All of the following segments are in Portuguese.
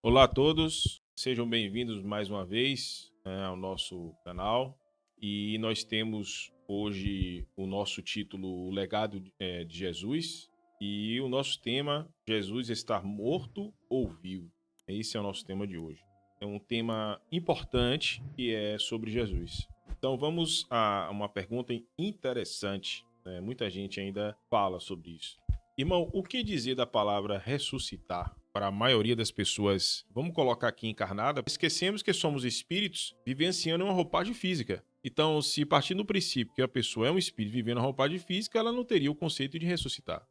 Olá a todos, sejam bem-vindos mais uma vez ao nosso canal. E nós temos hoje o nosso título O Legado de Jesus e o nosso tema Jesus estar morto ou vivo. Esse é o nosso tema de hoje. É um tema importante que é sobre Jesus. Então vamos a uma pergunta interessante. Muita gente ainda fala sobre isso. Irmão, o que dizer da palavra ressuscitar? Para a maioria das pessoas, vamos colocar aqui encarnada, esquecemos que somos espíritos vivenciando uma roupagem física. Então, se partir do princípio que a pessoa é um espírito vivendo uma roupagem física, ela não teria o conceito de ressuscitar.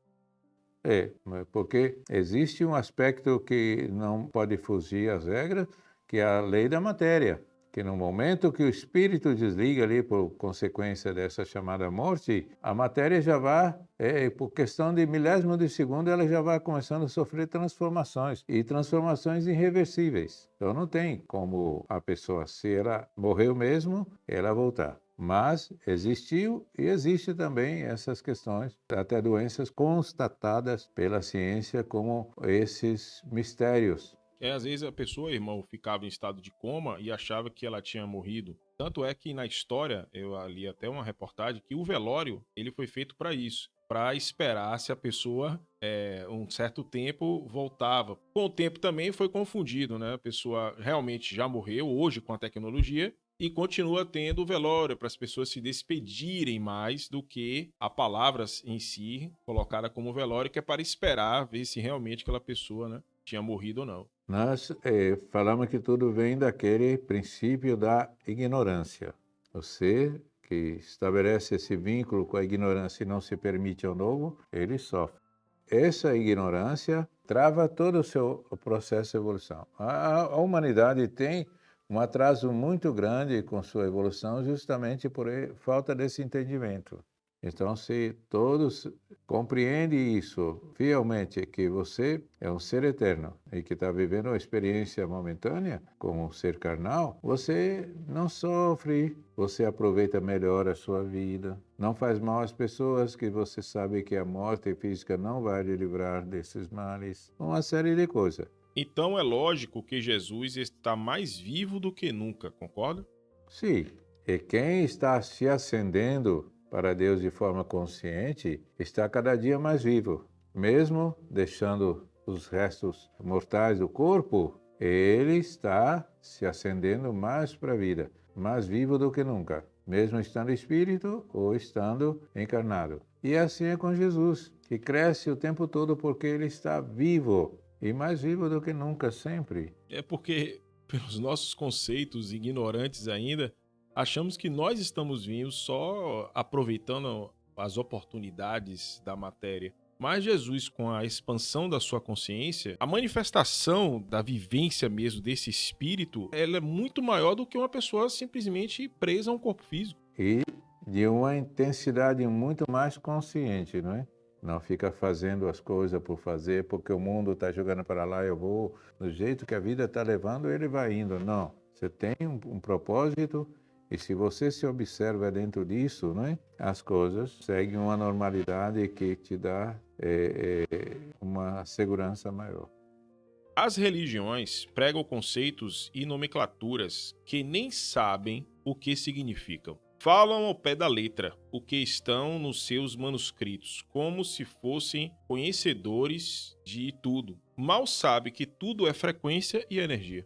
Porque existe um aspecto que não pode fugir às regras, que é a lei da matéria, que no momento que o espírito desliga ali por consequência dessa chamada morte, a matéria já vai, por questão de milésimo de segundo, ela já vai começando a sofrer transformações, e transformações irreversíveis. Então não tem como a pessoa, se ela morreu mesmo, ela voltar. Mas existiu e existe também essas questões, até doenças constatadas pela ciência como esses mistérios. Às vezes a pessoa, irmão, ficava em estado de coma e achava que ela tinha morrido. Tanto é que na história, eu li até uma reportagem que o velório, ele foi feito para isso, para esperar se a pessoa, um certo tempo, voltava. Com o tempo também foi confundido, né? A pessoa realmente já morreu hoje com a tecnologia e continua tendo o velório para as pessoas se despedirem mais do que a palavra em si colocada como velório, que é para esperar ver se realmente aquela pessoa, né, tinha morrido ou não. Nós falamos que tudo vem daquele princípio da ignorância. Você que estabelece esse vínculo com a ignorância e não se permite ao novo, ele sofre. Essa ignorância trava todo o processo de evolução. A humanidade tem um atraso muito grande com sua evolução justamente por falta desse entendimento. Então, se todos compreendem isso fielmente, que você é um ser eterno e que está vivendo uma experiência momentânea como um ser carnal, você não sofre, você aproveita melhor a sua vida, não faz mal às pessoas, que você sabe que a morte física não vai lhe livrar desses males, uma série de coisas. Então é lógico que Jesus está mais vivo do que nunca, concorda? Sim, e quem está se ascendendo para Deus de forma consciente está cada dia mais vivo. Mesmo deixando os restos mortais do corpo, ele está se ascendendo mais para a vida, mais vivo do que nunca, mesmo estando espírito ou estando encarnado. E assim é com Jesus, que cresce o tempo todo porque ele está vivo, e mais vivo do que nunca, sempre. É porque, pelos nossos conceitos ignorantes ainda, achamos que nós estamos vivos só aproveitando as oportunidades da matéria. Mas Jesus, com a expansão da sua consciência, a manifestação da vivência mesmo desse espírito, ela é muito maior do que uma pessoa simplesmente presa a um corpo físico. E de uma intensidade muito mais consciente, não é? Não fica fazendo as coisas por fazer, porque o mundo está jogando para lá, eu vou. Do jeito que a vida está levando, ele vai indo. Não. Você tem um propósito, e se você se observa dentro disso, não é? As coisas seguem uma normalidade que te dá uma segurança maior. As religiões pregam conceitos e nomenclaturas que nem sabem o que significam. Falam ao pé da letra o que estão nos seus manuscritos, como se fossem conhecedores de tudo. Mal sabe que tudo é frequência e energia.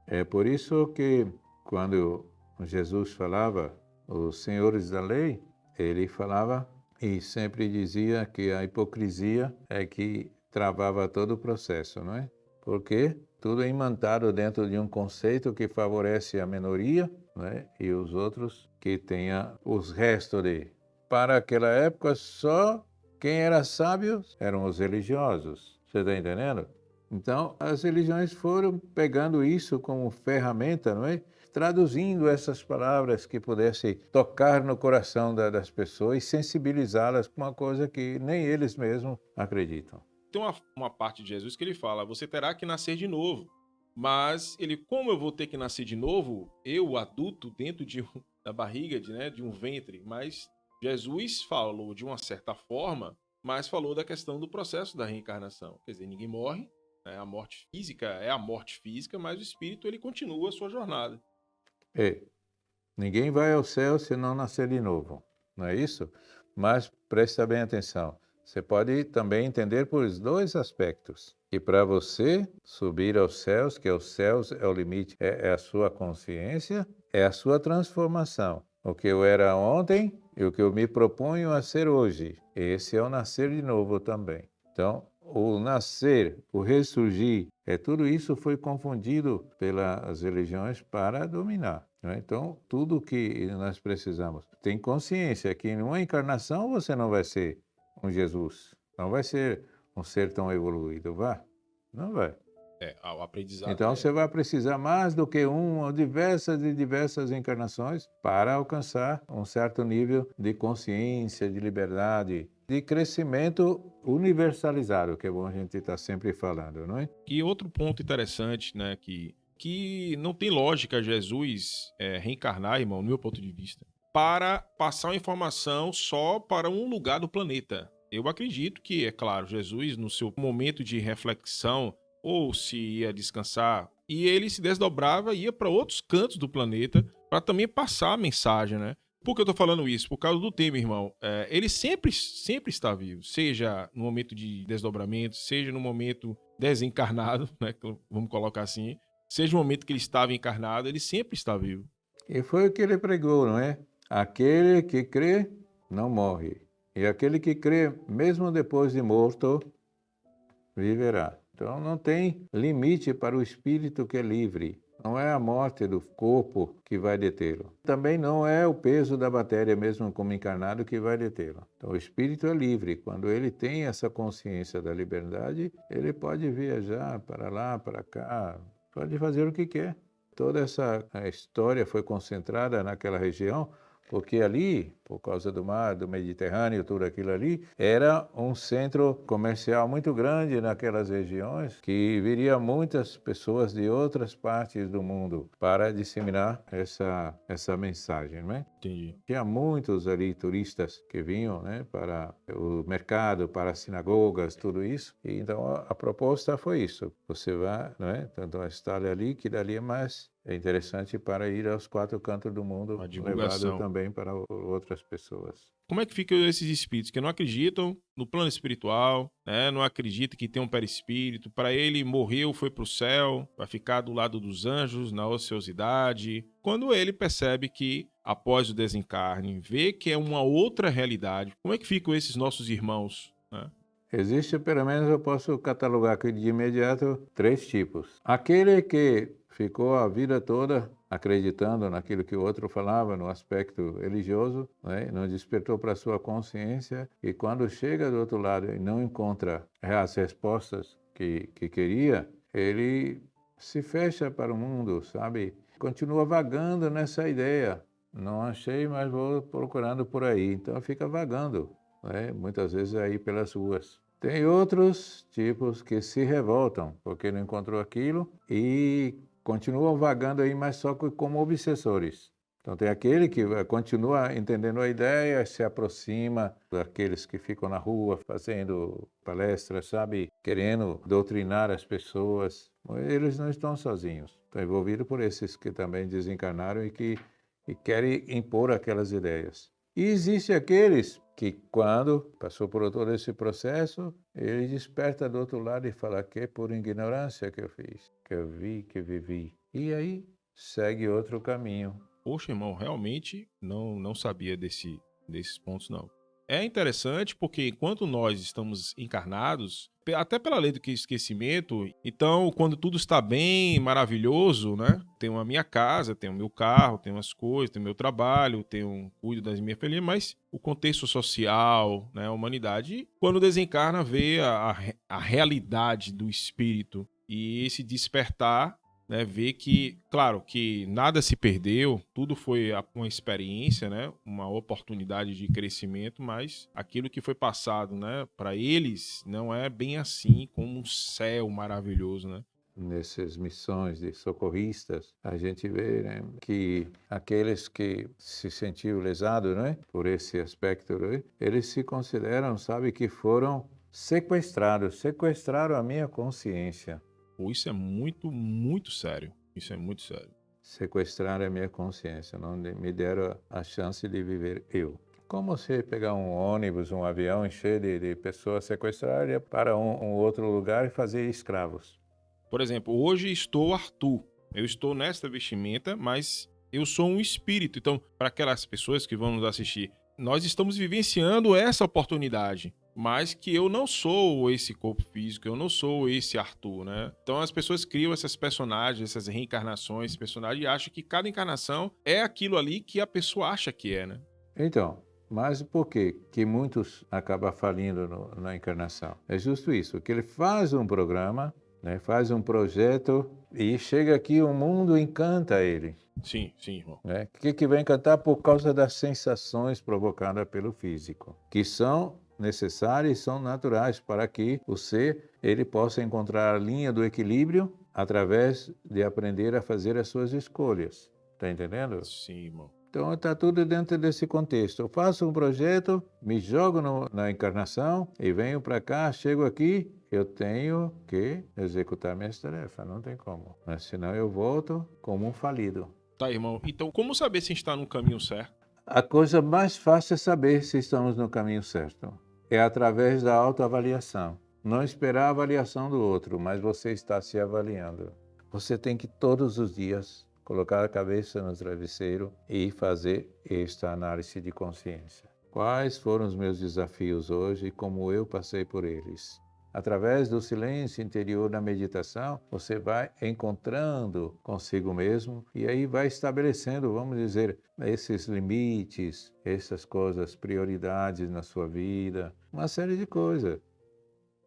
É por isso que, quando Jesus falava, os senhores da lei, ele falava e sempre dizia que a hipocrisia é que travava todo o processo, não é? Porque tudo é imantado dentro de um conceito que favorece a minoria, não é? E os outros que tenha os restos de. Para aquela época, só quem era sábio eram os religiosos. Você está entendendo? Então, as religiões foram pegando isso como ferramenta, não é? Traduzindo essas palavras que pudessem tocar no coração das pessoas e sensibilizá-las com uma coisa que nem eles mesmos acreditam. Tem uma parte de Jesus que ele fala: você terá que nascer de novo. Mas ele, como eu vou ter que nascer de novo, eu, adulto, dentro da barriga, de um ventre? Mas Jesus falou de uma certa forma, mas falou da questão do processo da reencarnação. Quer dizer, ninguém morre, né? A morte física é a morte física, mas o espírito ele continua a sua jornada. Ninguém vai ao céu se não nascer de novo, não é isso? Mas presta bem atenção. Você pode também entender por dois aspectos. E para você subir aos céus, que os céus é o limite, é a sua consciência, é a sua transformação. O que eu era ontem e o que eu me proponho a ser hoje. Esse é o nascer de novo também. Então, o nascer, o ressurgir, tudo isso foi confundido pelas religiões para dominar. Né? Então, tudo que nós precisamos. Tem consciência que em uma encarnação você não vai ser um Jesus, não vai ser um ser tão evoluído, vai? Não vai. O aprendizado. Então, você vai precisar mais do que uma, diversas e diversas encarnações para alcançar um certo nível de consciência, de liberdade, de crescimento universalizado, que é bom a gente estar sempre falando, não é? E outro ponto interessante, né, que não tem lógica Jesus reencarnar, irmão, no meu ponto de vista, para passar uma informação só para um lugar do planeta. Eu acredito que, é claro, Jesus, no seu momento de reflexão, ou se ia descansar, e ele se desdobrava e ia para outros cantos do planeta para também passar a mensagem, né? Por que eu tô falando isso? Por causa do tema, irmão. Ele sempre está vivo, seja no momento de desdobramento, seja no momento desencarnado, né? Vamos colocar assim. Seja o momento que ele estava encarnado, ele sempre está vivo. E foi o que ele pregou, não é? Aquele que crê não morre. E aquele que crê, mesmo depois de morto, viverá. Então não tem limite para o espírito que é livre. Não é a morte do corpo que vai detê-lo. Também não é o peso da matéria, mesmo como encarnado, que vai detê-lo. Então o espírito é livre. Quando ele tem essa consciência da liberdade, ele pode viajar para lá, para cá, pode fazer o que quer. Toda essa história foi concentrada naquela região, porque ali, por causa do mar, do Mediterrâneo, tudo aquilo ali, era um centro comercial muito grande naquelas regiões, que viria muitas pessoas de outras partes do mundo para disseminar essa mensagem, não é? Entendi. Tinha muitos ali turistas que vinham, né, para o mercado, para as sinagogas, tudo isso. E então a proposta foi isso. Você vai, não é? Tanto a história ali, que dali é mais interessante para ir aos quatro cantos do mundo, A levado divulgação. também para outras pessoas. Como é que ficam esses espíritos que não acreditam no plano espiritual, né? Não acreditam que tem um perispírito? Para ele, morreu, foi para o céu, vai ficar do lado dos anjos, na ociosidade. Quando ele percebe que, após o desencarne, vê que é uma outra realidade, como é que ficam esses nossos irmãos, né? Existe, pelo menos eu posso catalogar aqui de imediato, 3 tipos. Aquele que ficou a vida toda acreditando naquilo que o outro falava, no aspecto religioso, né? Não despertou para a sua consciência, e quando chega do outro lado e não encontra as respostas que queria, ele se fecha para o mundo, sabe? Continua vagando nessa ideia. Não achei, mas vou procurando por aí. Então fica vagando, né? Muitas vezes aí pelas ruas. Tem outros tipos que se revoltam porque não encontrou aquilo e continuam vagando aí, mas só como obsessores. Então tem aquele que continua entendendo a ideia, se aproxima daqueles que ficam na rua fazendo palestras, sabe, querendo doutrinar as pessoas. Eles não estão sozinhos, estão envolvidos por esses que também desencarnaram e que querem impor aquelas ideias. E existe aqueles que, quando passou por todo esse processo, ele desperta do outro lado e fala que é por ignorância que eu fiz, que eu vi, que vivi. E aí segue outro caminho. Poxa, irmão, realmente não sabia desses pontos, não. É interessante porque enquanto nós estamos encarnados, até pela lei do esquecimento, então quando tudo está bem, maravilhoso, né? Tenho a minha casa, tenho o meu carro, tenho as coisas, tenho o meu trabalho, cuido das minhas filhas, mas o contexto social, né, a humanidade, quando desencarna, vê a realidade do espírito e esse despertar, né, ver que, claro, que nada se perdeu, tudo foi uma experiência, né, uma oportunidade de crescimento, mas aquilo que foi passado, né, para eles não é bem assim como um céu maravilhoso, né? Nessas missões de socorristas, a gente vê, né, que aqueles que se sentiram lesados, né, por esse aspecto, né, eles se consideram, sabe, que foram sequestraram a minha consciência. Pô, isso é muito, muito sério. Isso é muito sério. Sequestraram a minha consciência, não me deram a chance de viver eu. Como você pegar um ônibus, um avião cheio de pessoas sequestradas para um outro lugar e fazer escravos? Por exemplo, hoje estou Arthur. Eu estou nesta vestimenta, mas eu sou um espírito. Então, para aquelas pessoas que vão nos assistir, nós estamos vivenciando essa oportunidade, mas que eu não sou esse corpo físico, eu não sou esse Arthur, né? Então as pessoas criam esses personagens, essas reencarnações, esse personagem, e acham que cada encarnação é aquilo ali que a pessoa acha que é, né? Então, mas por que muitos acabam falindo na encarnação? É justo isso, que ele faz um programa, né, faz um projeto e chega aqui, o mundo encanta ele. Sim, irmão. Né? O que vai encantar? Por causa das sensações provocadas pelo físico, que são necessárias e são naturais para que o ser ele possa encontrar a linha do equilíbrio através de aprender a fazer as suas escolhas. Está entendendo? Sim, irmão. Então está tudo dentro desse contexto. Eu faço um projeto, me jogo na encarnação e venho para cá, chego aqui, eu tenho que executar minhas tarefas, não tem como. Mas senão eu volto como um falido. Tá, irmão. Então, como saber se está no caminho certo? A coisa mais fácil é saber se estamos no caminho certo. É através da autoavaliação. Não esperar a avaliação do outro, mas você está se avaliando. Você tem que todos os dias colocar a cabeça no travesseiro e fazer esta análise de consciência. Quais foram os meus desafios hoje e como eu passei por eles? Através do silêncio interior da meditação, você vai encontrando consigo mesmo e aí vai estabelecendo, vamos dizer, esses limites, essas coisas, prioridades na sua vida, uma série de coisas.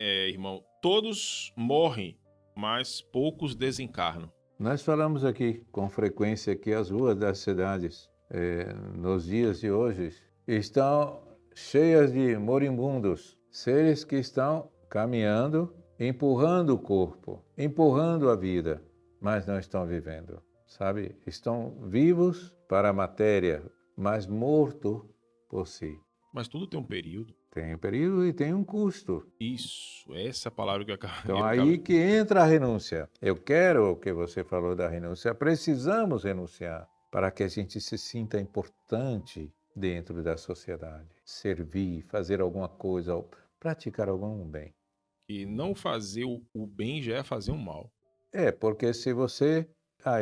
Irmão, todos morrem, mas poucos desencarnam. Nós falamos aqui com frequência que as ruas das cidades, nos dias de hoje, estão cheias de moribundos, seres que estão caminhando, empurrando o corpo, empurrando a vida, mas não estão vivendo, sabe? Estão vivos para a matéria, mas morto por si. Mas tudo tem um período. Tem um período e tem um custo. Isso, essa palavra que eu acabo... Então aí que entra a renúncia. Eu quero o que você falou da renúncia. Precisamos renunciar para que a gente se sinta importante dentro da sociedade. Servir, fazer alguma coisa, praticar algum bem. E não fazer o bem já é fazer o mal. Porque se você...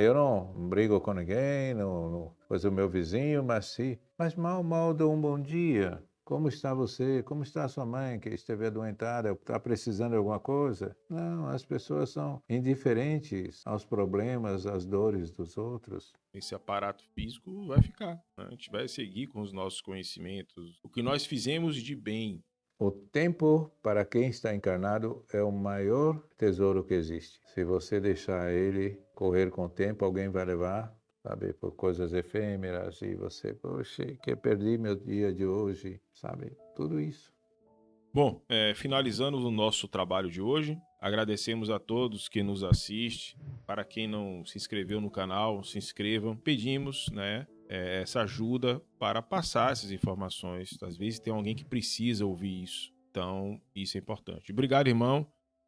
eu não brigo com ninguém, não coisa o meu vizinho, mas mal dou um bom dia. Como está você? Como está a sua mãe que esteve adoentada? Está precisando de alguma coisa? Não, as pessoas são indiferentes aos problemas, às dores dos outros. Esse aparato físico vai ficar, né? A gente vai seguir com os nossos conhecimentos, o que nós fizemos de bem. O tempo, para quem está encarnado, é o maior tesouro que existe. Se você deixar ele correr com o tempo, alguém vai levar, sabe, por coisas efêmeras, e você, poxa, que perdi meu dia de hoje, sabe, tudo isso. Bom, finalizando o nosso trabalho de hoje, agradecemos a todos que nos assistem. Para quem não se inscreveu no canal, se inscrevam. Pedimos, né, essa ajuda para passar essas informações. Às vezes tem alguém que precisa ouvir isso. Então, isso é importante. Obrigado, irmão.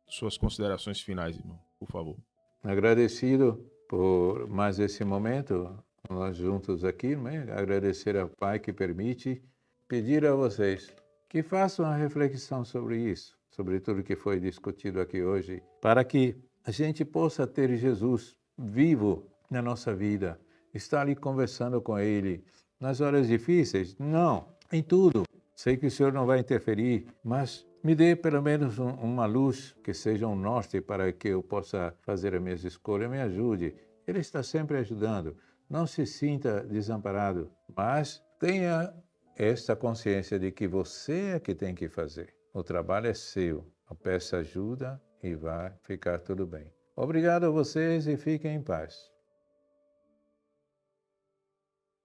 Suas considerações finais, irmão, por favor. Agradecido por mais esse momento, nós juntos aqui, né? Agradecer ao Pai que permite, pedir a vocês que façam uma reflexão sobre isso, sobre tudo que foi discutido aqui hoje, para que a gente possa ter Jesus vivo na nossa vida, estar ali conversando com Ele nas horas difíceis? Não, em tudo. Sei que o Senhor não vai interferir, mas me dê pelo menos uma luz que seja um norte para que eu possa fazer as minhas escolhas, me ajude. Ele está sempre ajudando. Não se sinta desamparado, mas tenha esta consciência de que você é que tem que fazer. O trabalho é seu. Peça ajuda e vai ficar tudo bem. Obrigado a vocês e fiquem em paz.